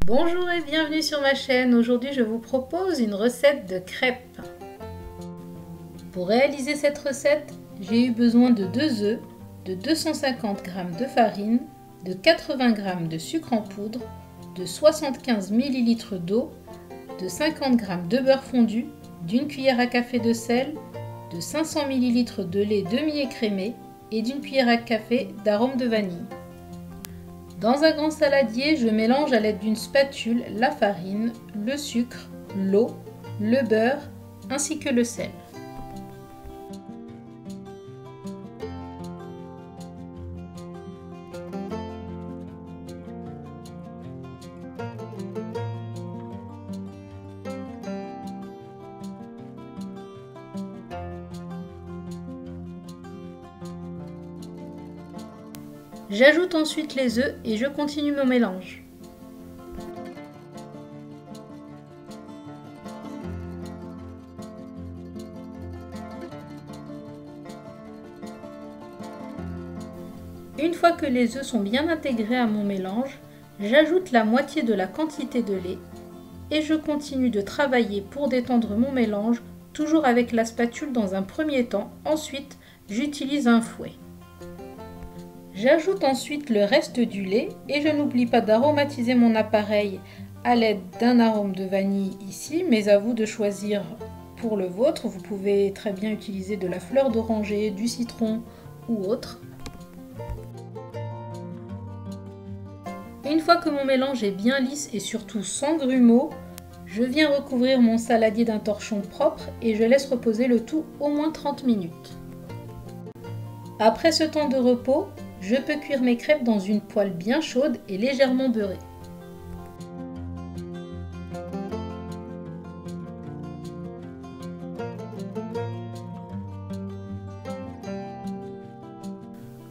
Bonjour et bienvenue sur ma chaîne. Aujourd'hui je vous propose une recette de crêpes. Pour réaliser cette recette, j'ai eu besoin de 2 œufs, de 250 g de farine, de 80 g de sucre en poudre, de 75 ml d'eau, de 50 g de beurre fondu, d'une cuillère à café de sel, de 500 ml de lait demi-écrémé et d'une cuillère à café d'arôme de vanille. Dans un grand saladier, je mélange à l'aide d'une spatule la farine, le sucre, l'eau, le beurre ainsi que le sel. J'ajoute ensuite les œufs et je continue mon mélange. Une fois que les œufs sont bien intégrés à mon mélange, j'ajoute la moitié de la quantité de lait et je continue de travailler pour détendre mon mélange, toujours avec la spatule dans un premier temps. Ensuite, j'utilise un fouet. J'ajoute ensuite le reste du lait et je n'oublie pas d'aromatiser mon appareil à l'aide d'un arôme de vanille ici, mais à vous de choisir pour le vôtre. Vous pouvez très bien utiliser de la fleur d'oranger, du citron ou autre. Une fois que mon mélange est bien lisse et surtout sans grumeaux, je viens recouvrir mon saladier d'un torchon propre et je laisse reposer le tout au moins 30 minutes. Après ce temps de repos, je peux cuire mes crêpes dans une poêle bien chaude et légèrement beurrée.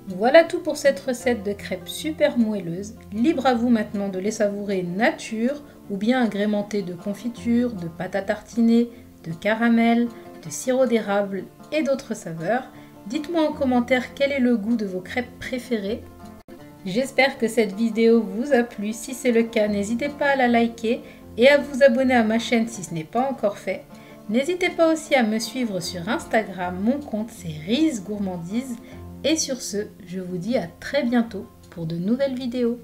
Voilà tout pour cette recette de crêpes super moelleuses. Libre à vous maintenant de les savourer nature ou bien agrémentées de confiture, de pâte à tartiner, de caramel, de sirop d'érable et d'autres saveurs. Dites-moi en commentaire quel est le goût de vos crêpes préférées. J'espère que cette vidéo vous a plu. Si c'est le cas, n'hésitez pas à la liker et à vous abonner à ma chaîne si ce n'est pas encore fait. N'hésitez pas aussi à me suivre sur Instagram, mon compte c'est Riz Gourmandise. Et sur ce, je vous dis à très bientôt pour de nouvelles vidéos.